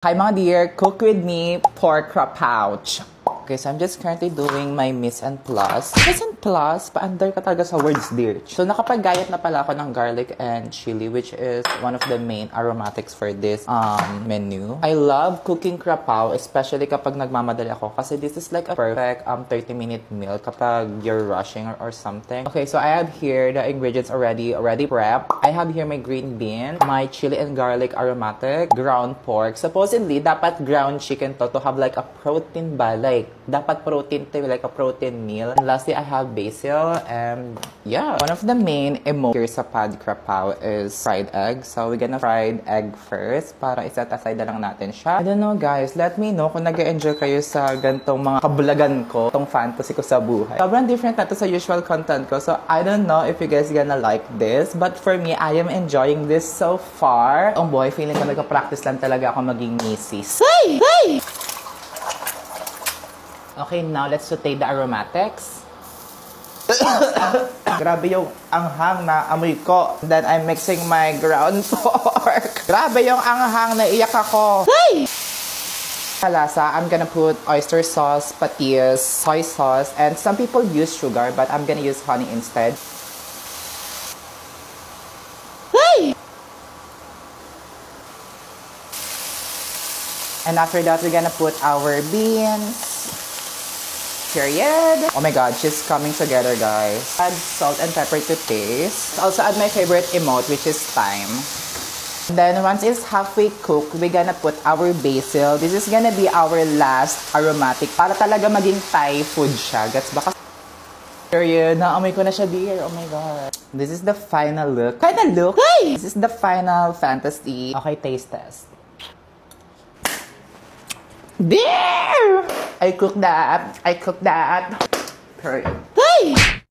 Hi mga dear, cook with me pork pouch. Okay, so I'm just currently doing my mise en place. Mise en place, pa-under ka talaga sa words, dear. So nakapag-gayat na pala ako ng garlic and chili, which is one of the main aromatics for this menu. I love cooking krapaw, especially kapag nagmamadali ako, kasi this is like a perfect 30-minute meal kapag you're rushing or something. Okay, so I have here the ingredients already prepped. I have here my green bean, my chili and garlic aromatic, ground pork. Supposedly, dapat ground chicken to have like a protein ba, like dapat protein to like a protein meal. And lastly, I have basil and yeah. One of the main emotions sa pad krapaw is fried egg. So we're gonna fried egg first para iset aside na lang natin siya. I don't know guys, let me know kung nag-enjoy kayo sa gantong mga kabulagan ko, tong fantasy ko sa buhay. Sobrang different na to sa usual content ko. So I don't know if you guys gonna like this, but for me, I am enjoying this so far. Oh boy, feeling ko nagka-practice lang talaga ako maging misis. Hey! Hey! Okay, now let's saute the aromatics. Grabe yung anghang na amoy ko. Then I'm mixing my ground pork. Grabe yung anghang na iyak ako. Hey! Kalasa, I'm gonna put oyster sauce, patis, soy sauce, and some people use sugar, but I'm gonna use honey instead. Hey! And after that, we're gonna put our beans. Period. Oh my god, she's coming together, guys. Add salt and pepper to taste. Also add my favorite emote, which is thyme. Then once it's halfway cooked, we're gonna put our basil. This is gonna be our last aromatic para talaga maging Thai food siya. Gets ba? Period. Naamoy ko na siya, dear. Oh my god. This is the final look. Final look? Hey! This is the final fantasy. Okay, taste test. There! I cooked that. Period. Hey!